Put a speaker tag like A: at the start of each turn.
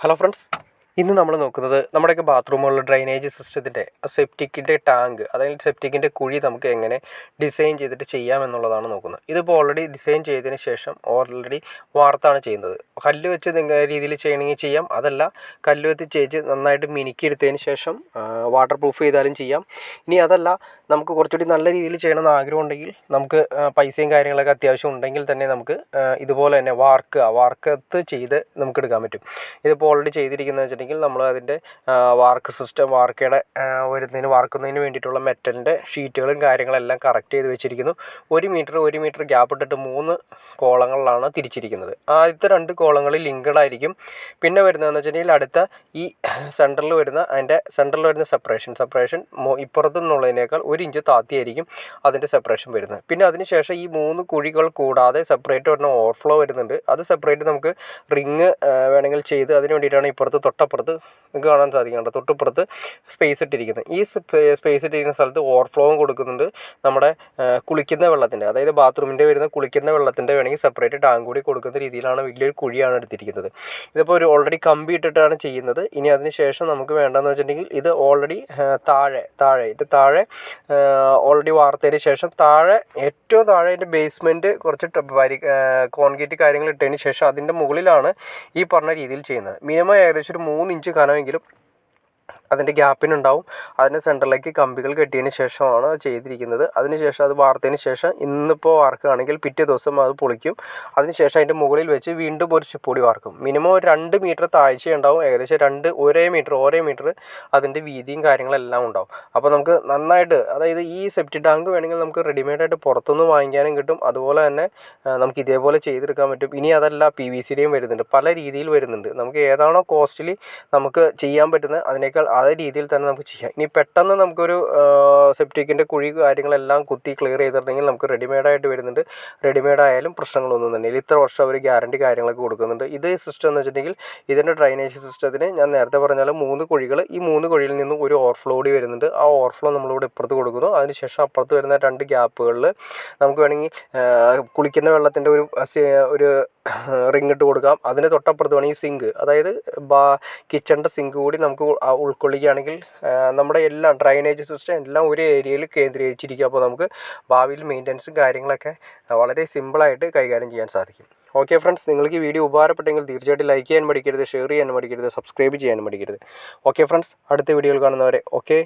A: Hello friends. ഇന്ന് നമ്മൾ നോക്കുന്നത് നമ്മുടെയൊക്കെ ബാത്റൂമുകളിലെ ഡ്രെയിനേജ് സിസ്റ്റത്തിൻ്റെ സെപ്റ്റിക്കിൻ്റെ ടാങ്ക് അതായത് സെപ്റ്റിക്കിൻ്റെ കുഴി നമുക്ക് എങ്ങനെ ഡിസൈൻ ചെയ്തിട്ട് ചെയ്യാമെന്നുള്ളതാണ് നോക്കുന്നത്. ഇതിപ്പോൾ ഓൾറെഡി ഡിസൈൻ ചെയ്തതിന് ശേഷം ഓൾറെഡി വാർത്താണ് ചെയ്യുന്നത്. കല്ല് വെച്ച് രീതിയിൽ ചെയ്യണമെങ്കിൽ ചെയ്യാം, അതല്ല കല്ല് വെച്ച് ചെയ്ത് നന്നായിട്ട് മിനുക്കിയെടുത്തതിന് ശേഷം വാട്ടർ പ്രൂഫ് ചെയ്താലും ചെയ്യാം. ഇനി അതല്ല നമുക്ക് കുറച്ചുകൂടി നല്ല രീതിയിൽ ചെയ്യണമെന്ന് ആഗ്രഹം ഉണ്ടെങ്കിൽ നമുക്ക് പൈസയും കാര്യങ്ങളൊക്കെ അത്യാവശ്യം ഉണ്ടെങ്കിൽ തന്നെ നമുക്ക് ഇതുപോലെ തന്നെ വാർക്കത്ത് ചെയ്ത് നമുക്ക് എടുക്കാൻ പറ്റും. ഇതിപ്പോൾ ഓൾറെഡി ചെയ്തിരിക്കുന്നത് വെച്ചിട്ടുണ്ടെങ്കിൽ നമ്മൾ അതിൻ്റെ വാർക്ക് സിസ്റ്റം വാർക്കുന്നതിന് വേണ്ടിയിട്ടുള്ള മെറ്റലിൻ്റെ ഷീറ്റുകളും കാര്യങ്ങളെല്ലാം കറക്റ്റ് ചെയ്ത് വെച്ചിരിക്കുന്നു. 1 മീറ്റർ ഗ്യാപ്പ് ഇട്ടിട്ട് 3 കോളങ്ങളിലാണ് തിരിച്ചിരിക്കുന്നത്. ആദ്യത്തെ 2 കോളങ്ങളിൽ ലിങ്ക്ഡ് ആയിരിക്കും. പിന്നെ വരുന്നതെന്ന് വെച്ചിട്ടുണ്ടെങ്കിൽ അടുത്ത ഈ സെൻറ്ററിൽ വരുന്ന സെപ്പറേഷൻ ഇപ്പുറത്തു നിന്നുള്ളതിനേക്കാൾ 1 ഇഞ്ച് താത്തിയായിരിക്കും അതിൻ്റെ സെപ്പറേഷൻ വരുന്നത്. പിന്നെ അതിനുശേഷം ഈ 3 കുഴികൾ കൂടാതെ സെപ്പറേറ്റ് വരുന്ന ഓവർഫ്ലോ വരുന്നുണ്ട്. അത് സെപ്പറേറ്റ് നമുക്ക് റിങ് വേണമെങ്കിൽ ചെയ്ത് അതിന് വേണ്ടിയിട്ടാണ് തൊട്ടപ്പുറത്ത് നിങ്ങൾക്ക് കാണാൻ സാധിക്കുന്നുണ്ട്. തൊട്ടിപ്പുറത്ത് സ്പേസ് ഇട്ടിരിക്കുന്നത്. ഈ സ്പേസ് ഇട്ടിരിക്കുന്ന സ്ഥലത്ത് ഓവർഫ്ലോവും കൊടുക്കുന്നുണ്ട്. നമ്മുടെ കുളിക്കുന്ന വെള്ളത്തിൻ്റെ, അതായത് ബാത്റൂമിൻ്റെ വരുന്ന കുളിക്കുന്ന വെള്ളത്തിൻ്റെ വേണമെങ്കിൽ സെപ്പറേറ്റ് ടാങ്ക് കൂടി കൊടുക്കുന്ന രീതിയിലാണ് വലിയൊരു കുഴിയാണ് എടുത്തിരിക്കുന്നത്. ഇതിപ്പോൾ ഒരു ഓൾറെഡി കമ്പി ഇട്ടിട്ടാണ് ചെയ്യുന്നത്. ഇനി അതിന് ശേഷം നമുക്ക് വേണ്ടതെന്ന് വെച്ചിട്ടുണ്ടെങ്കിൽ ഇത് ഓൾറെഡി താഴെ ഓൾറെഡി വാർത്തതിന് ശേഷം ഏറ്റവും താഴെ അതിൻ്റെ ബേസ്മെൻറ്റ് കുറച്ച് കോൺക്രീറ്റ് കാര്യങ്ങൾ ഇട്ടതിന് ശേഷം അതിൻ്റെ മുകളിലാണ് ഈ പറഞ്ഞ രീതിയിൽ ചെയ്യുന്നത്. മിനിമം ഏകദേശം ഒരു 3 ഇഞ്ച് കനമെങ്കിലും അതിൻ്റെ ഗ്യാപ്പിനുണ്ടാവും. അതിന് സെൻറ്ററിലേക്ക് കമ്പികൾ കെട്ടിയതിന് ശേഷമാണ് ചെയ്തിരിക്കുന്നത്. അതിനുശേഷം അത് വാർത്തതിന് ശേഷം ഇന്നിപ്പോൾ വാർക്കുകയാണെങ്കിൽ പിറ്റേ ദിവസം അത് പൊളിക്കും. അതിനുശേഷം അതിൻ്റെ മുകളിൽ വെച്ച് വീണ്ടും ഒരു സ്റ്റെപ്പ് കൂടി വാർക്കും. മിനിമം ഒരു 2 മീറ്റർ താഴ്ചയുണ്ടാവും. ഏകദേശം ഒരേ മീറ്റർ അതിൻ്റെ വീതിയും കാര്യങ്ങളെല്ലാം ഉണ്ടാവും. അപ്പോൾ നമുക്ക് നന്നായിട്ട്, അതായത് ഈ സെപ്റ്റി ടാങ്ക് വേണമെങ്കിൽ നമുക്ക് റെഡിമെയ്ഡായിട്ട് പുറത്തുനിന്ന് വാങ്ങിക്കാനും കിട്ടും. അതുപോലെ തന്നെ നമുക്ക് ഇതേപോലെ ചെയ്തെടുക്കാൻ പറ്റും. ഇനി അതല്ല PVCയുടെയും വരുന്നുണ്ട്, പല രീതിയിൽ വരുന്നുണ്ട്. നമുക്ക് ഏതാണോ കോസ്റ്റ്ലി നമുക്ക് ചെയ്യാൻ പറ്റുന്നത് അതിനേക്കാൾ അതേ രീതിയിൽ തന്നെ നമുക്ക് ചെയ്യാം. ഇനി പെട്ടെന്ന് നമുക്കൊരു സെപ്റ്റിക്കിൻ്റെ കുഴി കാര്യങ്ങളെല്ലാം കുത്തി ക്ലിയർ ചെയ്തിട്ടുണ്ടെങ്കിൽ നമുക്ക് റെഡിമെയ്ഡായിട്ട് വരുന്നുണ്ട്. റെഡിമെയ്ഡ് ആയാലും പ്രശ്നങ്ങളൊന്നും തന്നെ ഇല്ല. ഇത്ര വർഷം അവർ ഗ്യാരണ്ടി കാര്യങ്ങളൊക്കെ കൊടുക്കുന്നുണ്ട്. ഇത് സിസ്റ്റം എന്ന് വെച്ചിട്ടുണ്ടെങ്കിൽ ഇതിൻ്റെ ഡ്രൈനേജ് സിസ്റ്റത്തിന് ഞാൻ നേരത്തെ പറഞ്ഞാൽ 3 കുഴികൾ, ഈ 3 കുഴിയിൽ നിന്നും ഒരു ഓവർഫ്ലോ കൂടി വരുന്നുണ്ട്. ആ ഓവർഫ്ലോ നമ്മളിവിടെ ഇപ്പുറത്ത് കൊടുക്കുന്നു. അതിനുശേഷം അപ്പുറത്ത് വരുന്ന 2 ഗ്യാപ്പുകളിൽ നമുക്ക് വേണമെങ്കിൽ കുളിക്കുന്ന വെള്ളത്തിൻ്റെ ഒരു റിങ് ഇട്ട് കൊടുക്കാം. അതിന് തൊട്ടപ്പുറത്ത് വേണമെങ്കിൽ സിങ്ക്, അതായത് കിച്ചണിൻ്റെ സിങ്ക് കൂടി നമുക്ക് ഉൾക്കൊള്ളിക്കുകയാണെങ്കിൽ നമ്മുടെ എല്ലാം ഡ്രൈനേജ് സിസ്റ്റം എല്ലാം ഒരു ഏരിയയിൽ കേന്ദ്രീകരിച്ചിരിക്കും. അപ്പോൾ നമുക്ക് ഭാവിയിൽ മെയിൻ്റനൻസും കാര്യങ്ങളൊക്കെ വളരെ സിമ്പിളായിട്ട് കൈകാര്യം ചെയ്യാൻ സാധിക്കും. ഓക്കെ ഫ്രണ്ട്സ്, നിങ്ങൾക്ക് ഈ വീഡിയോ ഉപകാരപ്പെട്ടെങ്കിൽ തീർച്ചയായിട്ടും ലൈക്ക് ചെയ്യാൻ മടിക്കരുത്, ഷെയർ ചെയ്യാൻ മടിക്കരുത്, സബ്സ്ക്രൈബ് ചെയ്യാൻ മടിക്കരുത്. ഓക്കെ ഫ്രണ്ട്സ്, അടുത്ത വീഡിയോയിൽ കാണുന്നവരെ ഓക്കെ.